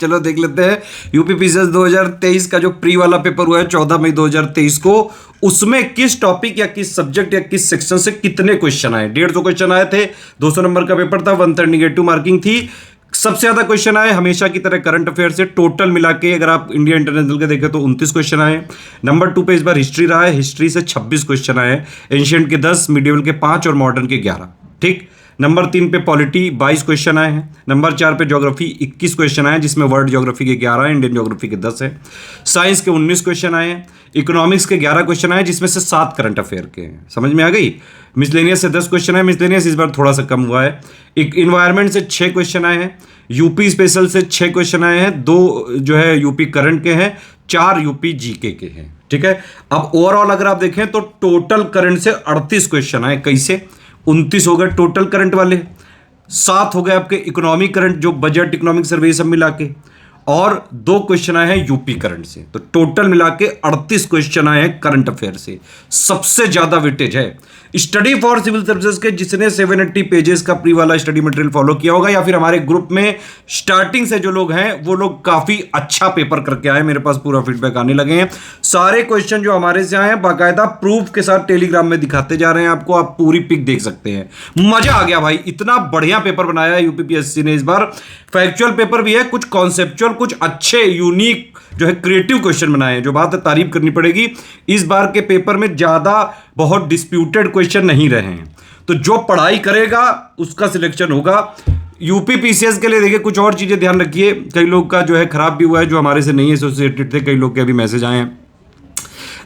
चलो देख लेते हैं यूपी पीसीएस 2023 का जो प्री वाला पेपर हुआ है 14 मई 2023 को, उसमें किस टॉपिक या किस सब्जेक्ट या किस सेक्शन से कितने क्वेश्चन आए। 150 क्वेश्चन आए थे, 200 नंबर का पेपर था, 1/3 नेगेटिव मार्किंग थी। सबसे ज्यादा क्वेश्चन आए हमेशा की तरह करंट अफेयर से, टोटल मिला के अगर आप इंडिया इंटरनेशनल के देखें तो 29 क्वेश्चन आए। नंबर 2 पे इस बार हिस्ट्री रहा है, हिस्ट्री से 26 क्वेश्चन आए, एंशिएंट के 10, मिडिवल के 5 और मॉडर्न के 11। ठीक। नंबर 3 पे पॉलिटी 22 क्वेश्चन आए हैं। नंबर 4 पे ज्योग्राफी 21 क्वेश्चन आए, जिसमें वर्ल्ड ज्योग्राफी के 11 हैं, इंडियन ज्योग्राफी के 10 हैं। साइंस के 19 क्वेश्चन आए हैं। इकोनॉमिक्स के 11 क्वेश्चन आए, जिसमें से 7 करंट अफेयर के हैं। समझ में आ गई। मिसलेनियस से 10 क्वेश्चन आए, मिसलेनियस इस बार थोड़ा सा कम हुआ है। इन्वायरमेंट से 6 क्वेश्चन आए हैं। यूपी स्पेशल से 6 क्वेश्चन आए हैं, 2 जो है यूपी करंट के हैं, 4 यूपी जीके के हैं। ठीक है। अब ओवरऑल अगर आप देखें तो टोटल करंट से 38 क्वेश्चन आए। कैसे? 29 हो गए टोटल करंट वाले, 7 हो गए आपके इकोनॉमिक करंट जो बजट इकोनॉमिक सर्वे सब मिला के, और 2 क्वेश्चन आए हैं यूपी करंट से। तो टोटल मिला के 38 क्वेश्चन आए हैं करंट अफेयर से। सबसे ज्यादा वेटेज है स्टडी फॉर सिविल सर्विसेज के, जिसने 780 पेजेस का प्री वाला स्टडी मटेरियल फॉलो किया होगा, या फिर हमारे ग्रुप में स्टार्टिंग से जो लोग हैं वो लोग काफी अच्छा पेपर करके आए। मेरे पास पूरा फीडबैक आने लगे हैं। सारे क्वेश्चन जो हमारे से आए हैं बाकायदा प्रूफ के साथ टेलीग्राम में दिखाते जा रहे हैं आपको, आप पूरी पिक देख सकते हैं। मजा आ गया भाई, इतना बढ़िया पेपर बनाया है यूपीपीएससी ने इस बार। फैक्चुअल पेपर भी है, कुछ कॉन्सेप्चुअल, कुछ अच्छे यूनिक जो है क्रिएटिव क्वेश्चन बनाए हैं, जो बात है तारीफ करनी पड़ेगी। इस बार के पेपर में ज्यादा बहुत डिस्प्यूटेड क्वेश्चन नहीं रहे हैं, तो जो पढ़ाई करेगा उसका सिलेक्शन होगा। यूपी पीसीएस के लिए देखिए कुछ और चीजें ध्यान रखिए। कई लोग का जो है खराब भी हुआ है, जो हमारे से नहीं एसोसिएटेड थे, कई लोग के अभी मैसेज आए हैं।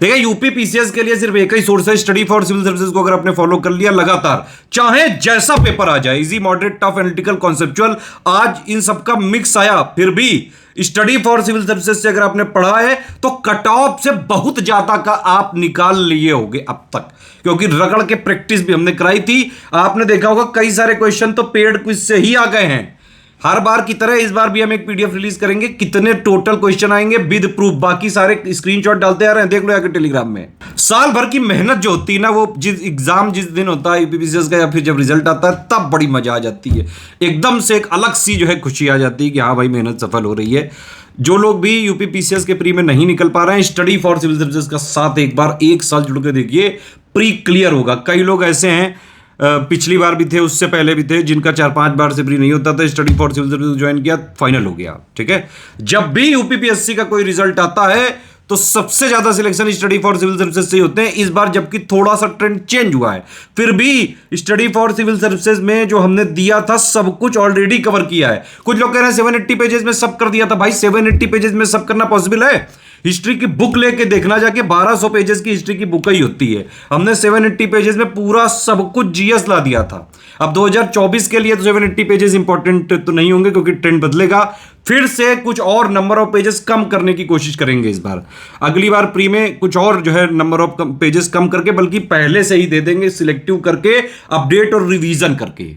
देखिए यूपी पीसीएस के लिए सिर्फ एक ही सोर्स है, स्टडी फॉर सिविल सर्विसेज को अगर आपने फॉलो कर लिया लगातार, चाहे जैसा पेपर आ जाए, easy, moderate, tough, analytical, conceptual, आज इन सबका मिक्स आया, फिर भी स्टडी फॉर सिविल सर्विसेज से अगर आपने पढ़ा है तो कट ऑफ से बहुत ज्यादा का आप निकाल लिए होंगे अब तक, क्योंकि रगड़ के प्रैक्टिस भी हमने कराई थी। आपने देखा होगा कई सारे क्वेश्चन तो पेड क्विज से ही आ गए हैं। हर बार की तरह इस बार भी हम एक पीडीएफ रिलीज करेंगे, कितने टोटल क्वेश्चन आएंगे विद प्रूफ, बाकी सारे स्क्रीनशॉट डालते आ रहे हैं, देख लो आके टेलीग्राम में। साल भर की मेहनत जो होती है ना, वो जिस एग्जाम जिस दिन होता है यूपीपीसीएस का, या फिर जब रिजल्ट आता है, तब बड़ी मजा आ जाती है। एकदम से एक अलग सी जो है खुशी आ जाती है कि हाँ भाई मेहनत सफल हो रही है। जो लोग भी यूपीपीसीएस के प्री में नहीं निकल पा रहे हैं, स्टडी फॉर सिविल सर्विसेज का साथ एक बार 1 साल जुड़ के देखिए, प्री क्लियर होगा। कई लोग ऐसे हैं पिछली बार भी थे, उससे पहले भी थे, जिनका 4-5 बार से प्री नहीं होता था, study for civil services join किया, फाइनल हो गया। ठीक है। जब भी यूपीपीएससी का कोई रिजल्ट आता है तो सबसे ज्यादा selection study for civil services से ही होते हैं। इस बार जबकि थोड़ा सा ट्रेंड चेंज हुआ है, फिर भी स्टडी फॉर सिविल सर्विसेज में जो हमने दिया था सब कुछ ऑलरेडी कवर किया है। कुछ लोग कह रहे हैं 780 पेजेस में सब कर दिया था। भाई 780 पेजेस में सब करना पॉसिबल है? हिस्ट्री की बुक लेके देखना, जाके 1200 पेजेस की हिस्ट्री की बुक ही होती है। हमने 780 पेजेस में पूरा सब कुछ जीएस ला दिया था। अब 2024 के लिए तो 780 पेजेस इंपॉर्टेंट तो नहीं होंगे, क्योंकि ट्रेंड बदलेगा। फिर से कुछ और नंबर ऑफ पेजेस कम करने की कोशिश करेंगे इस बार। अगली बार प्री में कुछ और जो है नंबर ऑफ पेजेस कम करके, बल्कि पहले से ही दे देंगे सिलेक्टिव करके, अपडेट और रिवीजन करके।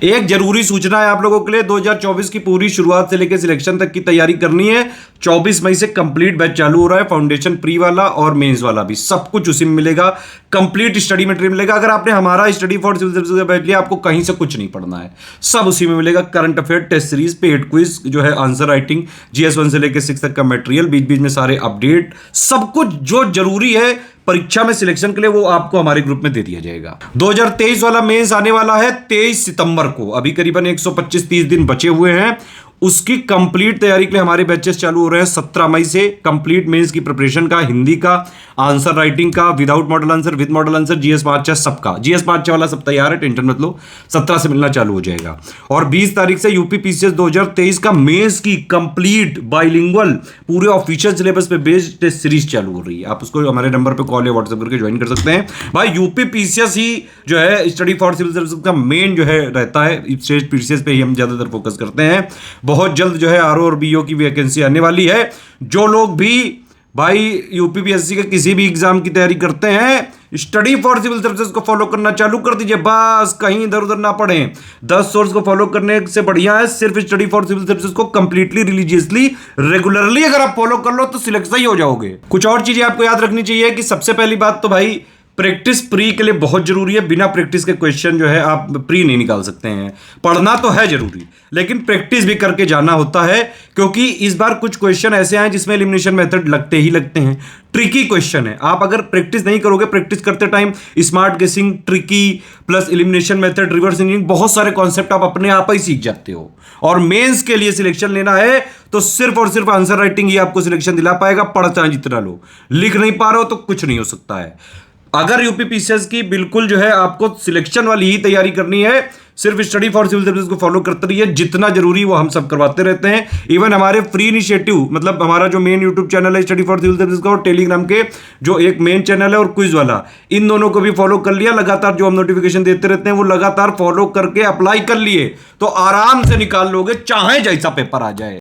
एक जरूरी सूचना है आप लोगों के लिए, 2024 की पूरी शुरुआत से लेकर सिलेक्शन तक की तैयारी करनी है। 24 मई से कंप्लीट बैच चालू हो रहा है, फाउंडेशन प्री वाला और मेंस वाला भी, सब कुछ उसी में मिलेगा। कंप्लीट स्टडी मटेरियल मिलेगा। अगर आपने हमारा स्टडी फॉर सिविल सर्विसेज का बैच लिया, आपको कहीं से कुछ नहीं पढ़ना है, सब उसी में मिलेगा। Current affair, test series, paid quiz जो है, आंसर राइटिंग, जीएस 1 से लेकर 6 तक का मटेरियल, बीच बीच में सारे अपडेट, सब कुछ जो जरूरी है परीक्षा में सिलेक्शन के लिए, वो आपको हमारे ग्रुप में दे दिया जाएगा। 2023 वाला मेंस आने वाला है 23 सितंबर को। अभी करीबन 125-30 दिन बचे हुए हैं। उसकी कंप्लीट तैयारी के लिए हमारे बैचेस चालू हो रहे हैं 17 मई से। कंप्लीट मेंस की प्रिपरेशन का, हिंदी का, आंसर राइटिंग का, without model answer, with model answer, GS 5 सबका। जीएस 5 वाला सब तैयार है, टेंशन मत लो, 17 से मिलना चालू हो जाएगा। और 20 तारीख से यूपी पीसीएस 2023 का मेंस की कंप्लीट बाइलिंगुअल पूरे ऑफिशियल सिलेबस पे बेस्ड टेस्ट सीरीज चालू हो रही है। आप उसको हमारे नंबर पे कॉल या व्हाट्सएप करके ज्वाइन कर सकते हैं। भाई यूपी पीसीएस ही जो है स्टडी फॉर सिविल सर्विसेज का मेन जो है रहता है, स्टेट पीसीएस पे ही हम ज्यादातर फोकस करते हैं। बहुत जल्द जो है आरओ और बीओ की वैकेंसी आने वाली है। जो लोग भी भाई यूपीपीएससी के किसी भी एग्जाम की तैयारी करते हैं, स्टडी फॉर सिविल सर्विसेज को फॉलो करना चालू कर दीजिए। बस कहीं इधर उधर ना पढ़ें। 10 सोर्स को फॉलो करने से बढ़िया है सिर्फ स्टडी फॉर सिविल सर्विसेज को कंप्लीटली, रिलीजियसली, रेगुलरली अगर आप फॉलो कर लो तो सिलेक्ट ही हो जाओगे। कुछ और चीजें आपको याद रखनी चाहिए कि सबसे पहली बात तो भाई प्रैक्टिस प्री के लिए बहुत जरूरी है। बिना प्रैक्टिस के क्वेश्चन जो है आप प्री नहीं निकाल सकते हैं। पढ़ना तो है जरूरी, लेकिन प्रैक्टिस भी करके जाना होता है, क्योंकि इस बार कुछ क्वेश्चन ऐसे आए जिसमें एलिमिनेशन मेथड लगते ही लगते हैं। ट्रिकी क्वेश्चन है, आप अगर प्रैक्टिस नहीं करोगे, प्रैक्टिस करते टाइम स्मार्ट गेसिंग, tricky plus elimination method, reverse engineering, बहुत सारे कॉन्सेप्ट आप अपने आप ही सीख जाते हो। और मेंस के लिए सिलेक्शन लेना है तो सिर्फ और सिर्फ आंसर राइटिंग ही आपको सिलेक्शन दिला पाएगा। पढ़ चाहे जितना लो, लिख नहीं पा रहे हो तो कुछ नहीं हो सकता है। अगर यूपीपीसीएस की बिल्कुल जो है आपको सिलेक्शन वाली ही तैयारी करनी है, सिर्फ स्टडी फॉर सिविल सर्विस को फॉलो करते रहिए। जितना जरूरी वो हम सब करवाते रहते हैं। इवन हमारे फ्री इनिशिएटिव, मतलब हमारा जो मेन यूट्यूब चैनल है स्टडी फॉर सिविल सर्विस का, और टेलीग्राम के जो एक मेन चैनल है और क्विज वाला, इन दोनों को भी फॉलो कर लिया। लगातार जो हम नोटिफिकेशन देते रहते हैं वो लगातार फॉलो करके अप्लाई कर लिए तो आराम से निकाल लोगे, चाहे जैसा पेपर आ जाए।